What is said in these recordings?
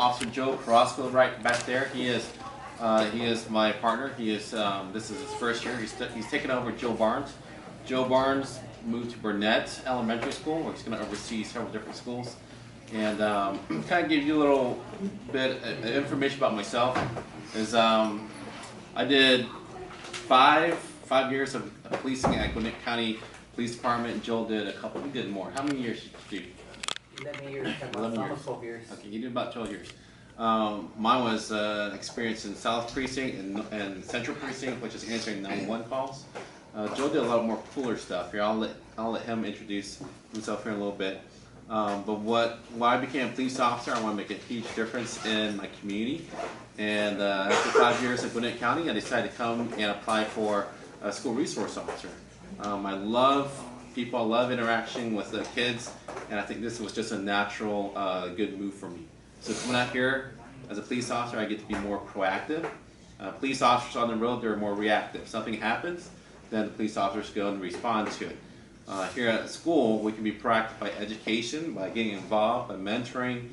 Officer Joe Carrasco right back there. He is my partner. This is his first year. He's taken over Joe Barnes. Joe Barnes moved to Burnett Elementary School, where he's going to oversee several different schools. And kind of give you a little bit of information about myself. I did five years of policing at Gwinnett County Police Department, and Joel did a couple. We did more. How many years did you do? 11 years. 11 years. 12 years. Okay, you did about 12 years. Mine was experience in South Precinct and Central Precinct, which is answering 911 calls. Joe did a lot more cooler stuff here. I'll let him introduce himself here in a little bit. But why I became a police officer, I want to make a huge difference in my community. And after 5 years at Gwinnett County, I decided to come and apply for a school resource officer. I love people, I love interaction with the kids, and I think this was just a natural, good move for me. So coming out here as a police officer, I get to be more proactive. Police officers on the road, they're more reactive. Something happens, then the police officers go and respond to it. Here at school, we can be proactive by education, by getting involved, by mentoring,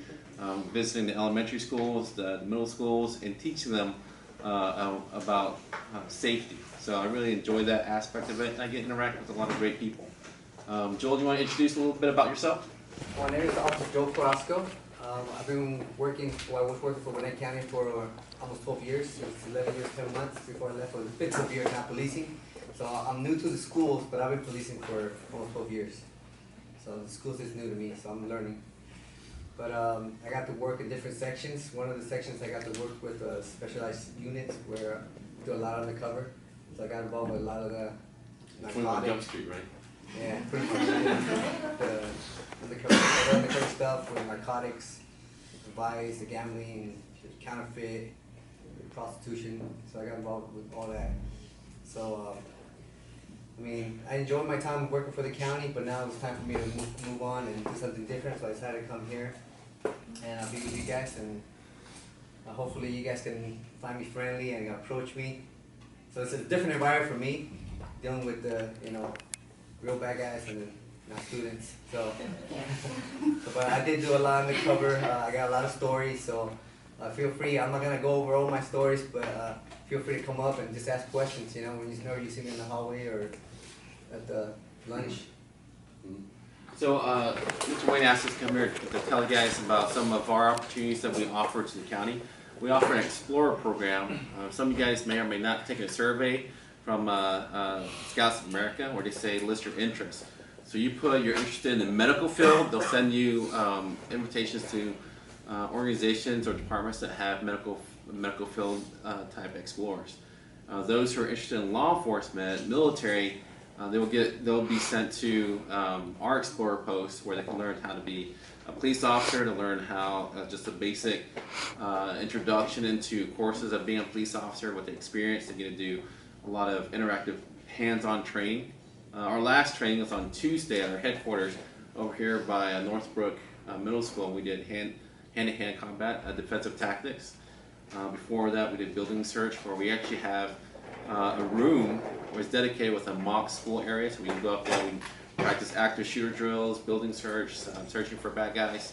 visiting the elementary schools, the middle schools, and teaching them about safety. So I really enjoy that aspect of it, and I get to interact with a lot of great people. Joel, do you want to introduce a little bit about yourself? My name is Officer Joe Carrasco. I was working for Gwinnett County for almost 12 years. It's 11 years, 10 months before I left. For the 12 years now policing. So I'm new to the schools, but I've been policing for almost 12 years. So the schools is new to me, so I'm learning. But I got to work in different sections. One of the sections I got to work with specialized units where I do a lot undercover. So I got involved with a lot of the narcotics. Jump Street, right? Yeah, pretty much. The undercover stuff with narcotics, the vice, the gambling, the counterfeit, the prostitution. So I got involved with all that. So, I mean, I enjoyed my time working for the county, but now it's time for me to move on and do something different. So I decided to come here and I'll be with you guys, and hopefully you guys can find me friendly and approach me. So it's a different environment for me, dealing with the, real bad guys and not students. So, but I did do a lot undercover. I got a lot of stories, so feel free. I'm not gonna go over all my stories, but feel free to come up and just ask questions. When you see me in the hallway or at the lunch. So, Mr. Wayne asked us to come here to tell you guys about some of our opportunities that we offer to the county. We offer an Explorer program. Some of you guys may or may not take a survey from Scouts of America, where they say list your interests. So you put you're interested in the medical field, they'll send you invitations to organizations or departments that have medical field type explorers. Those who are interested in law enforcement, military, they'll be sent to our Explorer post, where they can learn how to be a police officer, to learn how just a basic introduction into courses of being a police officer with the experience. They get to do a lot of interactive hands-on training. Our last training was on Tuesday at our headquarters over here by Northbrook Middle School. We did hand-to-hand combat, defensive tactics. Before that, we did building search, where we actually have a room where it's dedicated with a mock school area, so we can go up there and practice active shooter drills, building search, searching for bad guys.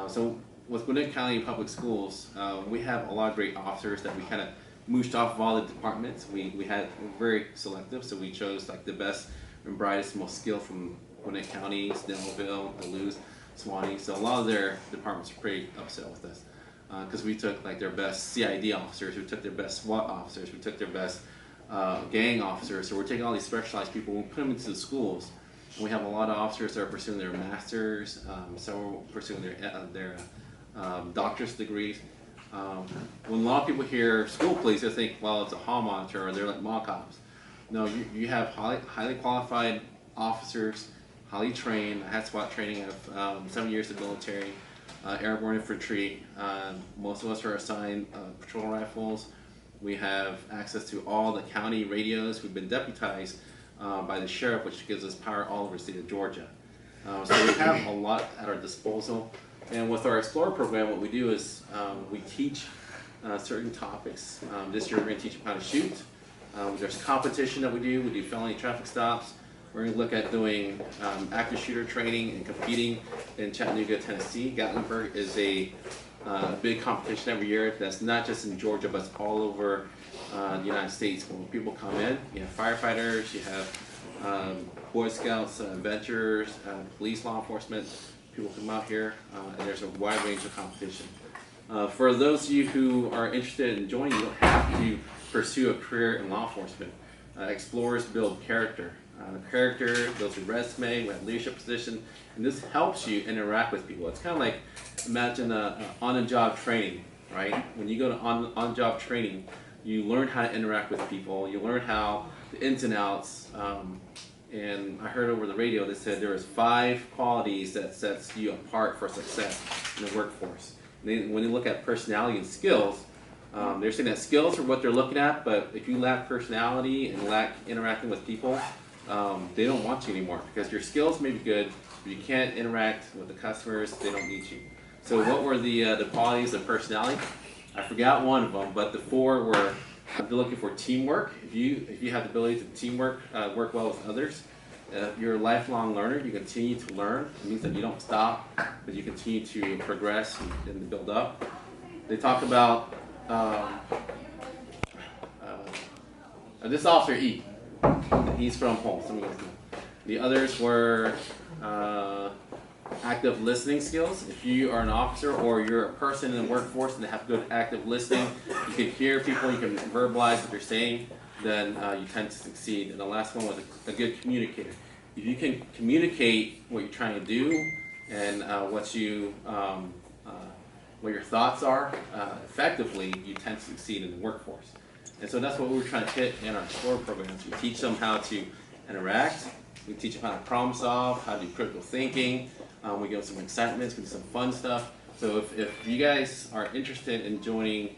So with Gwinnett County Public Schools, we have a lot of great officers that we kind of mooshed off of all the departments. We're very selective, so we chose like the best and brightest, most skilled from Gwinnett County, Snellville, Duluth, Suwannee. So a lot of their departments are pretty upset with us because we took like their best CID officers, we took their best SWAT officers, we took their best gang officers. So we're taking all these specialized people, we put them into the schools. And we have a lot of officers that are pursuing their masters, several pursuing their doctor's degrees. When a lot of people hear school police, they think, well, it's a hall monitor or they're like mall cops. No, you have highly qualified officers, highly trained. I had SWAT training. I have 7 years of military, airborne infantry. Most of us are assigned patrol rifles. We have access to all the county radios. We've been deputized by the sheriff, which gives us power all over the state of Georgia. So we have a lot at our disposal. And with our Explorer program, what we do is we teach certain topics. This year we're going to teach them how to shoot. There's competition that we do felony traffic stops. We're going to look at doing active shooter training and competing in Chattanooga, Tennessee. Gatlinburg is a a big competition every year that's not just in Georgia, but it's all over the United States. When people come in, you have firefighters, you have Boy Scouts, adventurers, police, law enforcement. People come out here, and there's a wide range of competition. For those of you who are interested in joining, you don't have to pursue a career in law enforcement. Explorers build character. Character builds your resume, we have leadership position, and this helps you interact with people. It's kind of like, imagine on-the-job training, right? When you go to on-job training, you learn how to interact with people, you learn how the ins and outs, and I heard over the radio they said there was 5 qualities that sets you apart for success in the workforce. When they look at personality and skills, they're saying that skills are what they're looking at, but if you lack personality and lack interacting with people, they don't want you anymore, because your skills may be good, but you can't interact with the customers, they don't need you. So what were the qualities of personality? I forgot one of them, but the 4 were, they're looking for teamwork. If you have the ability to teamwork, work well with others. If you're a lifelong learner, you continue to learn. It means that you don't stop, but you continue to progress and build up. They talk about this officer E. He's from home. Some of you guys know. The others were active listening skills. If you are an officer or you're a person in the workforce and have good active listening, you can hear people, you can verbalize what they're saying, then you tend to succeed. And the last one was a good communicator. If you can communicate what you're trying to do and what your thoughts are effectively, you tend to succeed in the workforce. And so that's what we're trying to hit in our Explorer programs. We teach them how to interact, we teach them how to problem solve, how to do critical thinking, we give them some excitements, we do some fun stuff. So if you guys are interested in joining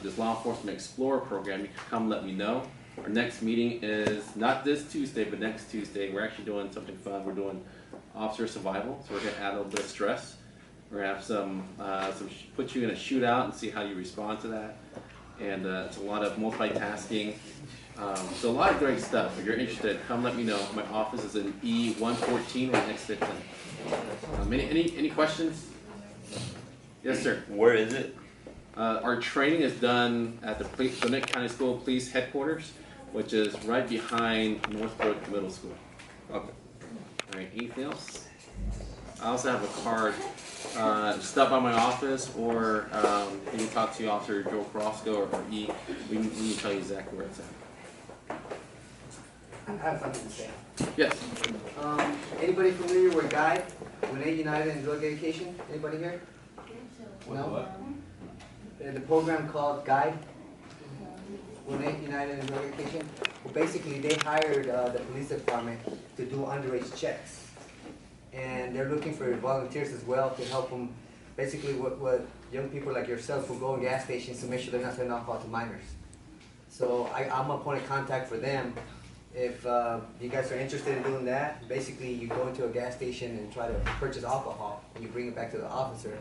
this Law Enforcement Explorer program, you can come let me know. Our next meeting is not this Tuesday, but next Tuesday. We're actually doing something fun. We're doing officer survival, so we're going to add a little bit of stress. We're going to have put you in a shootout and see how you respond to that. And it's a lot of multitasking. So a lot of great stuff. If you're interested, come let me know. My office is in E114 right next to the clinic. Any questions? Yes, sir. Where is it? Our training is done at the Gwinnett County School Police Headquarters, which is right behind Northbrook Middle School. Okay. All right. Anything else? I also have a card. Stop by my office, or you can talk to Officer Joe Carrasco or E. We can tell you exactly where it's at. I have something to say. Yes. Anybody familiar with GUIDE, Gwinnett United in Drug Education? Anybody here? No? The program called GUIDE, Gwinnett United in Drug Education. Well, basically, they hired the police department to do underage checks. And they're looking for volunteers as well to help them, basically what young people like yourself will go in gas stations to make sure they're not selling alcohol to minors. So I'm a point of contact for them. If you guys are interested in doing that, basically you go into a gas station and try to purchase alcohol, and you bring it back to the officer,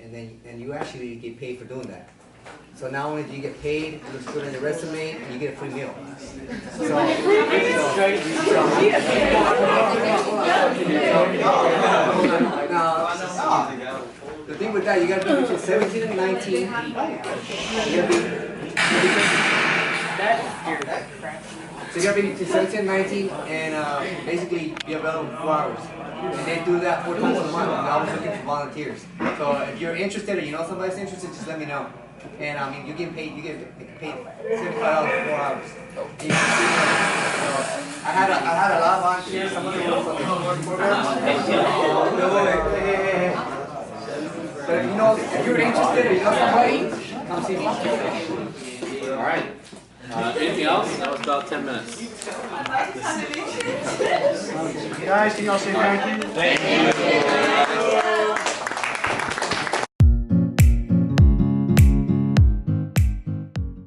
and you actually get paid for doing that. So not only do you get paid, it looks good in your resume, and you get a free meal. Now, the thing with that, you got to be between 17 and 19. You got to be between 17 and 19, and basically be available 4 hours. And they do that 4 times a month. And I was looking for volunteers. So if you're interested, or you know somebody's interested, just let me know. And I mean, you get paid $75 for 4 hours. So I had a lot of volunteers. Some of them were from the Explorer program. But if you're interested, or you know somebody, come see me. All right. Anything else? That was about 10 minutes. Guys, can y'all say thank you? Thank you.